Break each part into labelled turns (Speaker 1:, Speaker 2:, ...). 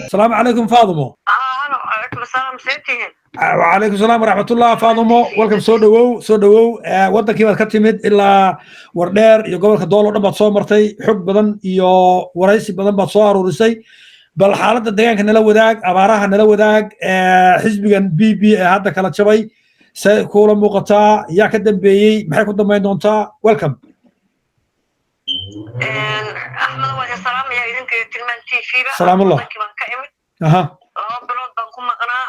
Speaker 1: السلام عليكم فاطمه.
Speaker 2: هلا وعليكم السلام سيتين.
Speaker 1: وعليكم السلام ورحمة الله. فاطمه welcome soo dhawow wadankii baad ka timid ilaa wardheer iyo gobolka doolo dhan baad soo martay xog badan iyo waraysi badan baad soo aruurisay bal xaaladda deegaanka nala wadaag abaaraha nala wadaag xisbigan BB ee hadda kala jabay say kula muuqataa yaa ka dambeeyey maxay ku dambeyn doontaa welcome.
Speaker 2: أحمد وجه السلام يا إذن كتلمان تيشيبا
Speaker 1: سلام الله. أها
Speaker 2: بلود بنكون مقنع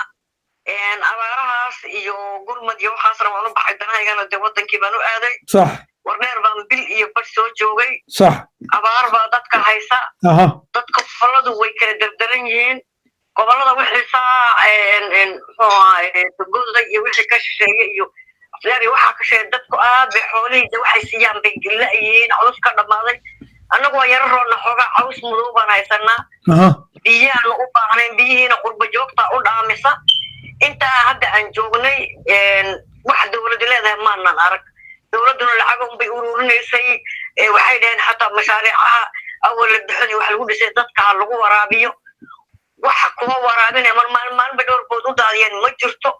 Speaker 2: أبارهاس iyo gurmad iyo waxaas rabaan u baxay danahayana de wadankii baan u aaday
Speaker 1: صح
Speaker 2: warneer baan bil iyo bash soo joogay
Speaker 1: صح
Speaker 2: abaar baa dadka haysa
Speaker 1: أها
Speaker 2: dadka goboladu way kala dardaran yihiin gobolada wixii gobolada iyo wixii ka shisheeyay iyo afyaari waxa ka shisheeyay dadku aad bay xoolihii waxay siiyaan bay gilaayeen cawska ka dhamaaday anagoo yar roona xoga caws madow baan haysanaa
Speaker 1: أها
Speaker 2: biyaan u baahneen biyihiina qurba joogta u dhaamisa inta hadda aan joognay wax dawladda leedahay maanan arag dawladuna lacag un bay ururinaysay waxay dhaheen xataa mashaariicaha awal la bixin wax lagu dhisay dadka lagu waraabiyo waxa kuwa waraabinay maalin dhowrkood u daadiyeen ma jirto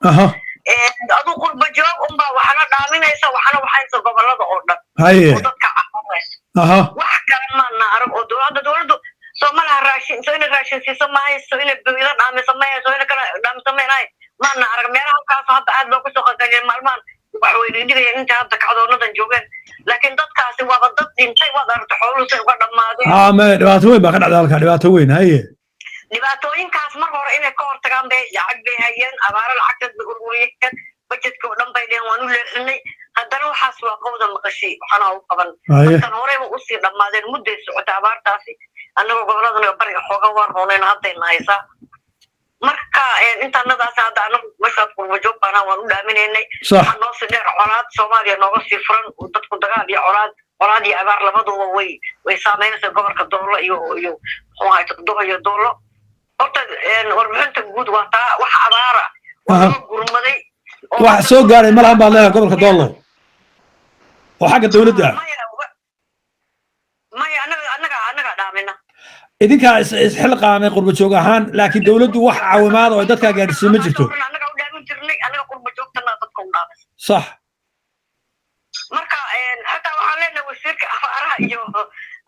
Speaker 2: adu qurba joog un baa waxana dhaaminaysa waxana waxaysa gobolada oo dhan oo dadka caawimaysa wax kale maanan arag oo dawladdu Somaliland raashin soo in raashin si Soomaaliya soo in biyada dhaamay soo in kala dhaamay ma na arag meelaha kaas hadda aad loo ku soo qadalay maalmaan wax weyn dhigay inta hadda kacdoonadan joogeen laakiin dadkaasi waa dad dhintay waa aragto xooluhu say uga dhamaadeen
Speaker 1: ma dhibaato weyn baa ka dhacday halka dhibaato weyn haye
Speaker 2: dhibaatooyinkaas mar hore inay ka hortagaan bay lacag bay hayeen abaar lacagta bay ururiyeen budgetka oo dhan bay dheen waan u leexinay haddana waxaas waa qowda maqashay waxana u qaban tan hore u sii dhamaadeen muddo socota abaartaasi anagoo goboladana bariga xooga war hoonayna hadayna haysaa marka intaanadaas hadda anagu meeshaad qurba joog baana waan u dhaaminaynay waxaa noo sii dheer colaad Soomaaliya nooga sii furan dadku dagaal iyo colaad iyo abaar labaduba way saameynaysaa gobolka doolo iyo muxuu ahaay doolo iyo doolo horta warbixinta guud waa taa wax abaara oo gurmaday
Speaker 1: wax soo gaaray malahan baa leeyahay gobolka doolo oo xagga dawladda
Speaker 2: maya anaga dhaamina
Speaker 1: idinka isxil qaamay qurba joog ahaan laakiin dawladdu wax caawimaad oo dadka gaarsiin ma jirto
Speaker 2: anaga u dhaamin jirnay anaga qurba joogtana dadka u dhaamay
Speaker 1: صح
Speaker 2: marka hatta waxaan leenahay wasiirka afaaraha iyo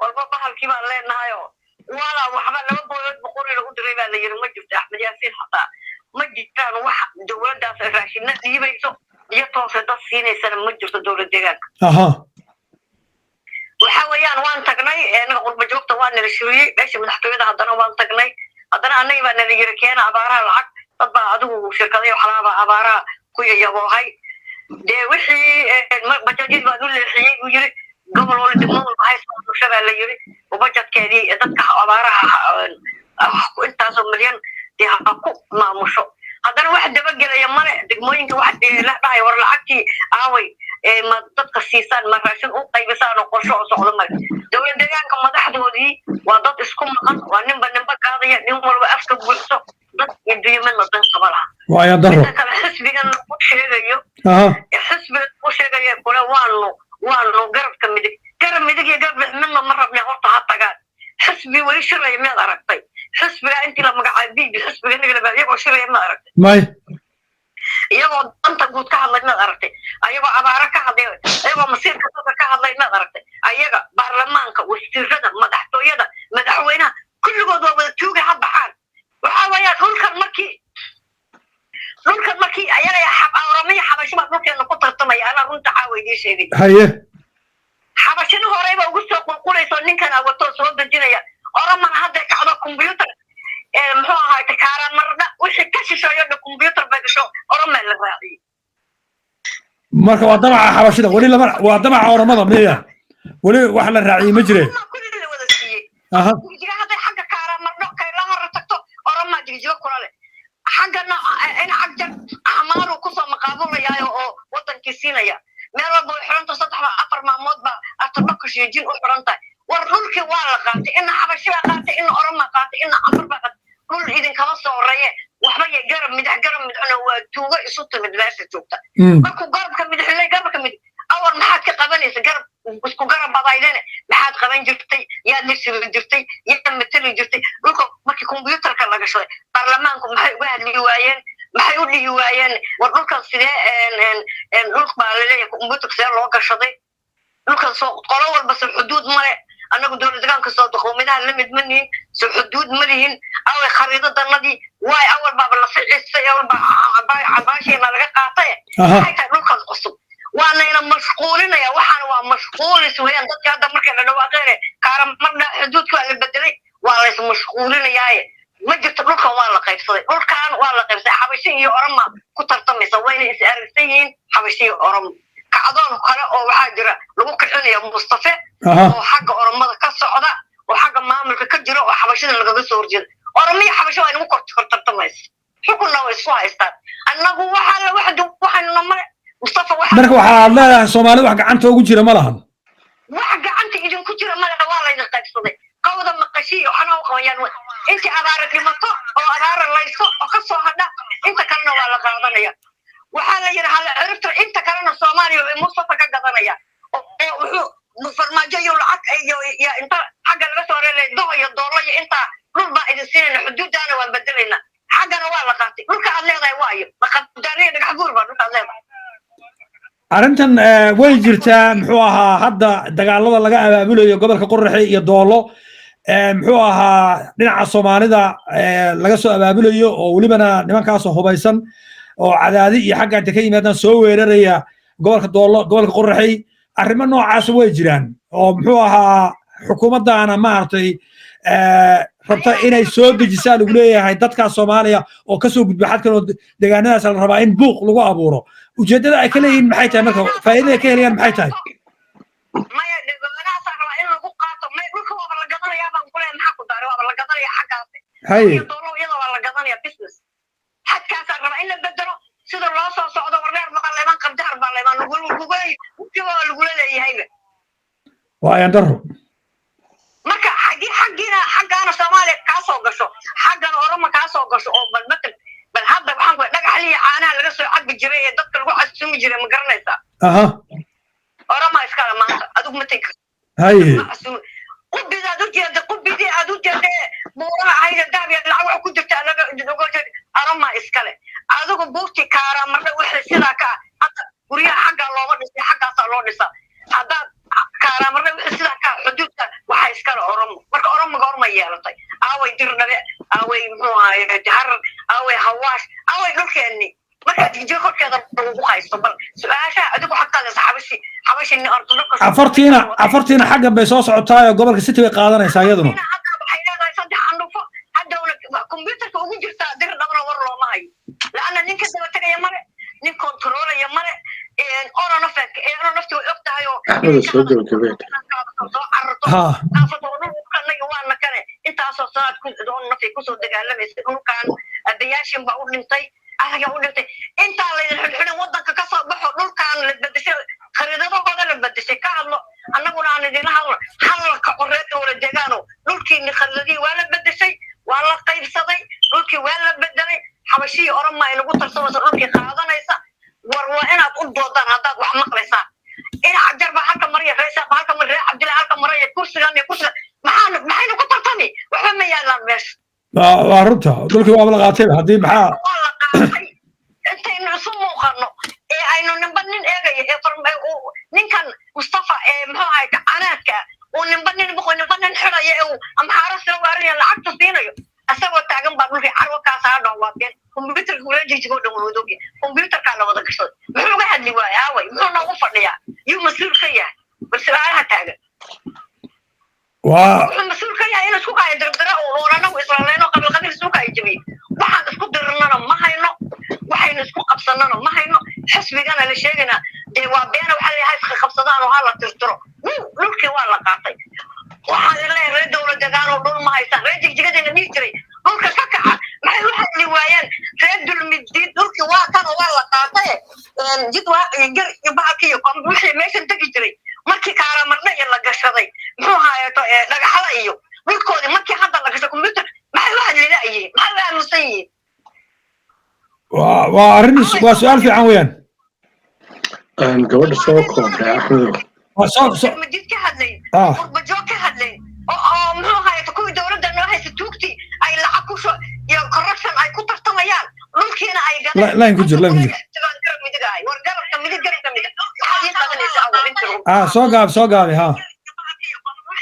Speaker 2: walba bahalkii baan leenahay wala waxba laba boolad boqorey lagu diray baa la yiri ma jirto Axmed Yaasiin hatta ma jirtaan wax dawladdaas raashinna dhiibayso iyo toose dad siinaysa ma jirto dawladda deegaanka waxa weeyaan waan tagnay anaga qurba joogta waan nala shiriyay meesha madaxtooyada haddana waan tagnay haddana anaga baa nala yiri keena abaaraha lacag dad baa adigu shirkadayo xalaaba abaaraha ku yayabohay dee wixii bajaajid baan u leexiyay uu yiri gobol wala degmada waxay soo shabaa la yiri oo bajaajkeedii dadka abaaraha intaasoo milyan dee ha ku maamusho haddana wax dabagelaya male degmooyinka wax la dhahay war lacagtii aaway ma dadka siisaan ma raashin u qaybisaan oo qorsho oo socdo ma dawladda deegaanka madaxdoodii waa dad isku maqan waa ninba qaadaya nin walba afka buuxso dad idiyman la dan sabala
Speaker 1: waa ya daro
Speaker 2: kala xisbigan ku sheegayo xisbiga ku sheegayo kula waanu garabka midig iyo garab midna ma rabnaa horta ha tagaan xisbi way shiraya meel aragtay xisbiga intii la magacaabay xisbiga nagala baa iyagoo shiraya ma aragtay
Speaker 1: may
Speaker 2: iyagoo danta guud ka hadlay ma aragtay ayagoo abaara ka hadlay ayagoo masiirka dadka ka hadlay ma aragtay ayaga baarlamaanka wasiirada madaxtooyada madaxweynaha kulligood waa wada tuuga ha baxaan waxa weeyaan dhulkan markii ayaga awramiya xabashiba dhulkeena ku tartamaya ana runta caawaydii sheegay
Speaker 1: haye
Speaker 2: xabashina horeyba ugu soo qulqulayso ninkan wato soo dejinaya oraman hadda kacdo computer muxuu ahaay takaara marna wixii ka shisheeyo computer bay gasho oraman la raaciyay
Speaker 1: marka waa damaca xabashida wali lama waa damaca oramada miya wali wax la raaciyay ma jireen
Speaker 2: aha jiga hadda xagga kaara marna kay la hor tagto oraman jiga kula leh xaggana in xaggan amaaru ku soo maqaabulayaa oo wadankii siinaya meel walba xiranta 3-4 maamood ba atabka sheejin u xiranta war dhulkii waa la qaatay in xabashiga qaatay in oroma qaatay in afar ba dhul idin kama soo horeeyay waxba ya garab midxna waa tuuga isu timid meesha joogta markuu garabka midxilay garabka mid awal maxaad ka qabanaysa garab isku garab badaydeen maxaad qaban jirtay yaad la siri jirtay yaad matali jirtay dhulka markii kombiyuutarka laga shay baarlamaanku maxay uga hadli waayeen maxay u dhihi waayeen war dhulkan sidee dhulka baa laleeyahay kombiyuutarka sidee loo gashaday dhulkan soo qolo walba soo xuduud male annagu dowlad deegaanka soo qowmiyadaha la mid manihin soo xuduud ma lihin away khariidadanadii waay awal baaba la ficiisay awal baa cabaashiina laga qaatay maxay tahay dhulkaas cusub waanayna mashquulinaya waxaana waa mashquulis weeyaan dadka hadda markay la dhawaaqeen kaaramadha xuduudka waa la bedelay waa la ismashquulinayaaye ma jirto dhulkan waa la qaybsaday dhulkan waa la qaybsaday xabashi iyo oroma ku tartamaysa wayna is aragsan yihiin xabashi iyo oromo kacdoon kale oo waxaa jira lagu kicinayo mustafa oo xagga oromada ka socda oo xagga maamulka ka jira oo xabashida lagaga soo horjeeda oromiya xabashi waa inagu kor tartamaysa xukunna way isku haystaan annagu waxaa la waxaynu male mustafa
Speaker 1: marka waxaad leedahay Soomaali wax gacanta ugu jira ma lahan
Speaker 2: wax gacanta idinku jira ma laha waa la idin qaybsaday qowda maqashii waxna u qabayaan inta abaar dhimato oo abaar layso oo ka soo hadha inta kalena waa la qaadanaya waxaa la yiraahdaa hal cirifta inta kalena Soomaaliya ay mustafa ka gadanaya oo wuxuu farmaajo iyo lacag iyo inta xagga laga soo reelay doolar iyo inta dhul baa idin siinayna xuduudana waan bedelayna xaggana waa la qaatay dhulka aad leedahay waayo maqadaariya dhagax buur baa dhulka aad leedahay
Speaker 1: arrintan way jirtaa muxuu ahaa hadda dagaalada laga abaabulayo gobolka Qorraxay iyo Doolo muxuu ahaa dhinaca Soomaalida laga soo abaabulayo oo walibana nimankaas hubaysan oo cadaadi iyo xagga inta ka yimaadaan soo weeraraya gobolka Doolo gobolka Qorraxay arrimo noocaas way jiraan oo muxuu ahaa xukuumaddaana maartay rabta inay soo dejisaan ugu leeyahay dadka Soomaaliya oo ka soo gudbay xadkan oo deegaanadaas la rabaa in buuq lagu abuuro ujeedada ay ka leeyihiin maxay tahay marka faa'iidada ka helayaan maxay tahay
Speaker 2: maya deegaanadaas rabaa in lagu qaato may dhulka waa la gadanayaa baan ku leeyahay maxaa ku daaray waa la gadanayaa xaggaas
Speaker 1: hay
Speaker 2: Doolo iyada waa la gadanayaa business xadkaas rabaa in la bedelo sida loo soo socdo warneer maqaleeman qabdaar baa leeman lagu leeyahay
Speaker 1: waa ayaan daro
Speaker 2: marka xaggaana Soomaaliya ka soo gasho xaggana Oromo ka soo gasho oo bal hadda waxaan ku dhagaxliya caanaha laga soo cabbi jiray ee dadka lagu casumi jiray ma garanaysaa Oromo iska maanta adigu ma tegi
Speaker 1: hay
Speaker 2: qubida aad u jeeda buuraha hayda daabiya lacag wax ku jirta laga Oromo iska leh adigu buurti kaara marna wixii sida ka hadda guriyaha xagga looga dhisay xaggaas loo dhisaa hadda kaara marna wixii sida ka xuduudka waxa iska leh Oromo marka Oromo goorma yeelatay aaway dirnabe aaway muxuu ahaayay jahar aaway hawaash aaway dhulkeeni marka jijir korkeeda lagu haysto bal su'aasha adigu xaqada xabashi in ortodokos
Speaker 1: afartiina xagga bay soo socotaa gobolka City way qaadanaysaa iyaduna
Speaker 2: waxay leedahay saddex andufo hadda kombiyuutarka ugu jirta dir dhabna war looma hayo laana ninka daba tagaya male nin controlaya male ona nafti way og tahay oo
Speaker 3: soo gabagabeed
Speaker 2: waana kane intaasoo sanaad doon nafti kusoo dagaalamaysa dhulkan adayaashin baa u dhintay ayaga u dhintay intaa la xilxilin wadanka ka soo baxo dhulkan la bedeshay khariidadooda la bedeshay ka hadlo annaguna aan idin hadlo halka qoreed oo la deegaano dhulkii khariidadii waa la bedeshay waa la qaybsaday dhulkii waa la bedelay xabashi Oromo ay lagu tarsamayso dhulkii qaadanaysa war waa inaad u doodaan haddaad wax maqlaysaa in ajarba halka mariya reesa halka mariya Cabdillah halka mariya kursigan maxaynu ku tartami waxa ma yaalaan meesha
Speaker 1: waa runta dhulkii waa la qaatay hadii maxaa
Speaker 2: intaynu isu muuqano ee aynu nin eegayo ninkan Mustafa muxuu ahay anaadka oo nin xiraya oo amxaara soo waaraya lacagta siinayo asagoo taagan baa dhulkii carwo ka saadho waadeen kombiyuutarka wala jijigo dhawoodogi kombiyuutarka la wada gashay muxuu uga hadli waayay aaway muxuu noogu fadhiyaa yuu mas'uul ka yahay bal su'aalaha taagan waa mas'uul ka yahay inuu isku qaayo dardara oo anagu islaameyno qabil isku qaayo jabi waxaan isku dirnana ma hayno waxaynu isku qabsanana ma hayno xisbigana la sheegana ee waa beena waxa la yahay qabsadaan oo hala tirtiro dhulkii waa la qaatay waxaan leeyahay dawladda gaano dhul ma haysan jigjigadina ma jiray dhulka ka kaca maxay u hadli waayeen reedul midid dhulkii waa tan waa la qaatay jid waa gar baakii wixii meeshan tagi jiray markii kaara marna la gashaday muxuu haayato dhagaxada iyo dhulkoodii markii hadda la gashay kombiyuutar maxay u hadli laayeen maxay u aamusan yihiin
Speaker 1: waa arrin waa su'aal fiican weeyaan
Speaker 3: gabadha soo koobtay Axmed
Speaker 2: مديد كهدلين قرب جو كهدلين oo muxuu hayay kuwii dawladda noo haysa tuugti ay lacag ku soo iyo corruption ay ku tartamayaan dhulkiina ay gadeen
Speaker 1: laan ku jir
Speaker 2: midigaay war garabka midig waxaad ii qadanaysaa awal
Speaker 1: soo gaab ha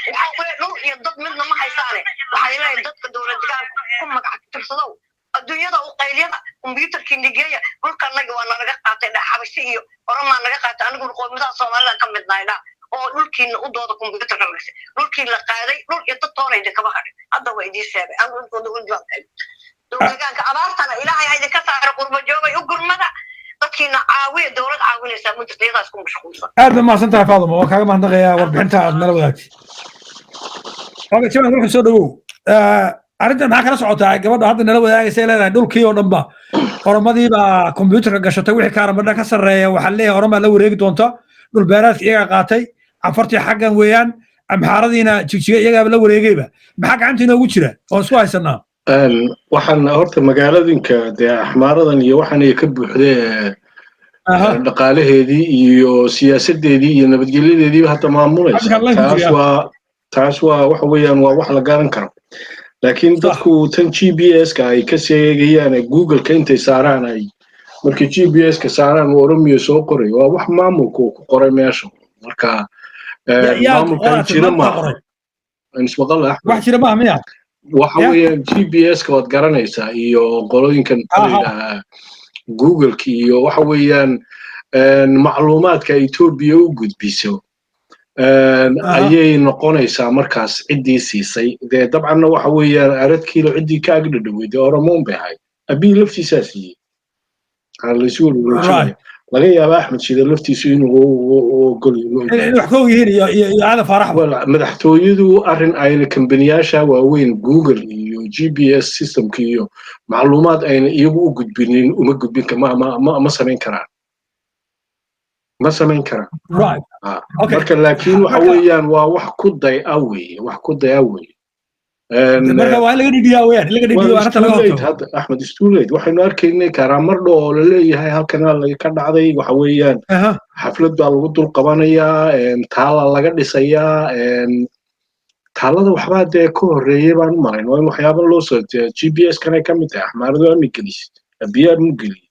Speaker 2: waxaan ku leeyahay iyo dad midna ma haysaane waxay leeyahay dadka dawladda ku magac tirsadow adduunyada u qayliyada computerkii nigeeya dhulkanaga waa naga qaatay xabashi iyo oromaa naga qaatay anigu qoomiyada Soomaaliland ka midnayna oo dhulkiina u dooda computerka lagasay dhulkii la qaaday dhul iyo dad toonayda kaba hadhay hadda way idii sheegay aan dhulkooda u joogay dowladda abaartana ilaahay hayda ka saaro qurba joogay u gurmada dadkiina caawiya dawlad caawinaysa muddadeedaas ku mashquulsan
Speaker 1: aad ma santaa Faadimo waa kaaga mahadnaqayaa warbixinta aad nala wadaagtay oga jabaan wuxuu soo dhawow arrintan maxaa kala socotaa gabadha hadda nala wadaagaysa leedahay dhulkii oo dhanba oromadii baa computerka gashatay wixii kaaramadha ka sarreeya waxaa leeyahay oromaa la wareegi doonta dhul beeraadka iyaga qaatay afartii xaggan weeyaan amxaaradiina jigjiga iyagaa la wareegayba maxaa gacanta inoogu jira oo isku haysanaa
Speaker 3: waxaan horta magaaladinka dee axmaaradan iyo waxaan ay ka buuxdee dhaqaalaheedii iyo siyaasadeedii iyo nabadgelyadeedii hadda maamulaysa taas waa waxa weeyaan waa wax la garan karo laakiin dadku tan GPS-ka ay ka seegayaan Google-ka intay saaraan ay markii GPS-ka saaraan Oromiyo soo qoray waa wax maamulku ku qoray meesha marka maamulkan jira ma ismaqal
Speaker 1: wax jira ma miya
Speaker 3: waxa weeyaan GPS-ka wad garanaysaa iyo qolooyinkan Google-ka iyo waxa weeyaan macluumaadka Ethiopia u gudbiso ayay noqonaysaa markaas ciddii siisay dee dabcanna waxa weeyaan aradkiilo ciddii ka agdhadhaweyde Oromoon bay ahayd abii laftiisaa siiyey laga yaaba Axmed Shide laftiisu inuu madaxtooyadu arrin ayna kambaniyaasha waaweyn Google iyo GPS systemka iyo macluumaad ayna iyagu u gudbinin uma gudbin ma samayn karaan marka laakiin waxa weeyaan waa wax ku day-a weeye
Speaker 1: marka waa laga dhidiyaa weeyaan laga dhidiyo arrinta laga horto
Speaker 3: hadda Axmed Stuuled waxaynu arkaynay karamardho oo la leeyahay halkan ka dhacday waxa weeyaan xaflad baa lagu dul qabanayaa taala laga dhisayaa taalada waxba dee ka horeeyay baan u marayn waa waxyaabo loo soo GPS kana ka mid tahay axmaaradu ama gelis abiyaar mu geli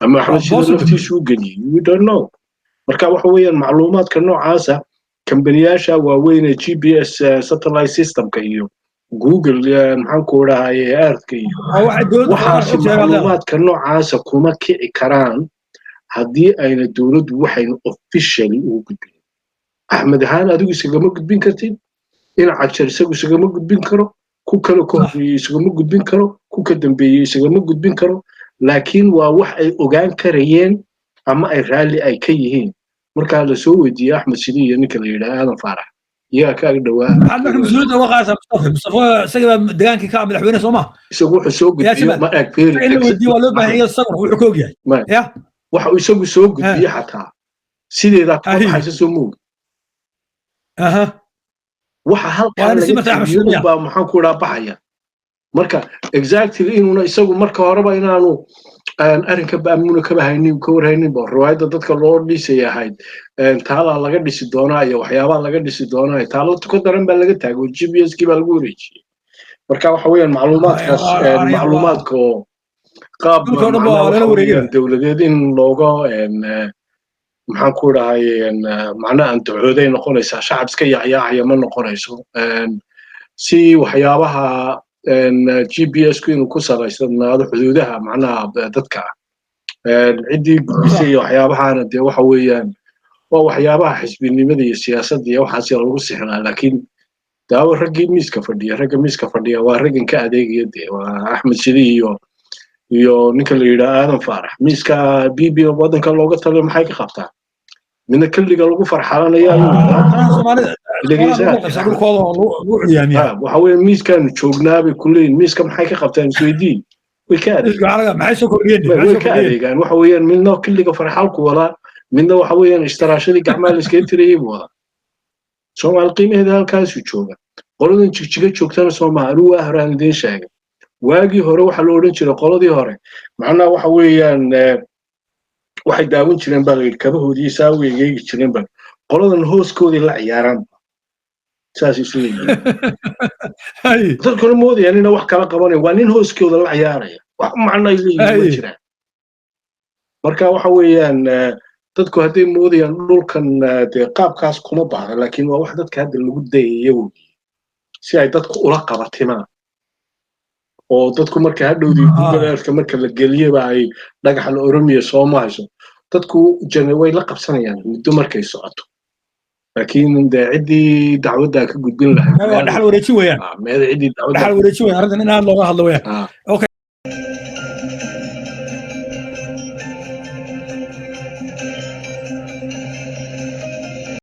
Speaker 3: ama Axmed Shide laftiisu u geli we don't know marka waxa weeyaan macluumaadka noocaasa kambaniyaasha waaweyn ee GPS satellite systemka iyo Google maxaan ku rahay earthka iyo waxa macluumaadka noocaasa kuma kici karaan haddii ayna dawladdu waxayna officially ugu gudbin Axmed Haan adigu isagama gudbin kartid in Cagshar isagu isagama gudbin karo ku kale kooxii isagama gudbin karo ku ka dambeeyay isagama gudbin karo laakiin waa wax ay ogaan karayeen ama ay raalli ay ka yihiin marka la soo weydiiyay Axmed Shide iyo ninka la yiraahdo Aadan Faarax iyaga ka dhawaa
Speaker 1: hadda mas'uuliyadda waqaasa Mustafa isaga deegaankii ka madaxweyne Soomaa
Speaker 3: isagu wuxuu soo gudbiyay ma ag beeri
Speaker 1: waa loo baahan yahay sabr wuxuu ka ogyahay ya
Speaker 3: waxa uu isagu soo gudbiyay xataa sideeda ku hayso soo moog waxa halkaan baa maxaan ku baxaya marka exactly inuu isagu marka horeba inaanu arrinka baamuna ka bahaynin ka warhaynin baa riwaayada dadka loo dhisay ahayd taala laga dhisi doonaa iyo waxyaabaha laga dhisi doonaa taala ku daran baa laga taago GPS-kii baa lagu wareejiyay marka waxa weeyaan macluumaadka qaab dawladeed in looga maxaan ku dhahay macnaha aan dawladeed noqonaysaa shacab iska yaacaya ma noqonayso si waxyaabaha GPS-ku inuu ku salaysanaado xuduudaha macnaha dadka ciddii gudbisay waxyaabahaana dee waxa weeyaan waa waxyaabaha xisbinimada iyo siyaasadda iyo waxaas lagu sixnaa laakiin daawo raggii miiska fadhiya waa raggan ka adeegaya dee waa Axmed Shide iyo ninka la yidhaahdo Aadan Faarax miiska BB waddanka looga taliyo maxay ka qabtaa midna kaliga lagu farxalanaya waxa weeye miiskan joognaabay kuleeyin miiska maxay ka qabtaan isweydiin way ka adeegaan waxa weeyaan midna kaliga farxalku wadaa midna waxa weeyaan istiraashadii gacmaha la iskaga tirayay buu wadaa Soomaali qiimaheeda halkaasuu jooga qoladan jigjiga joogtana Soomaali waa horaan idiin sheegay waagii hore waxa la oran jiray qoladii hore macnaha waxa weeyaan waxay daawan jireen baa kabahoodii saaweeyay jireen baa qoladan hooskoodii la ciyaaraan saas isu leeyihiin dadkuna moodayaan inay wax kala qabanaya waa nin hooskooda la ciyaaraya wax macno ay leeyihiin ma jiraan marka waxa weeyaan dadku hadday moodayaan dhulkan dee qaabkaas kuma baahna laakiin waa wax dadka hadda lagu dayaya si ay dadku ula qabatimaan oo dadku marka hadhowdii Google Earth marka la geliyaba ay dhagaxa la Oromiya soo mahayso dadku way la qabsanayaan muddo markay socoto laakiin ciddii dacwadda ka gudbin lahayd
Speaker 1: dhaxal wareejin weeyaan
Speaker 3: meel ciddii dacwadda
Speaker 1: dhaxal wareejin weeyaan arrintan in aad looga hadlo weeyaan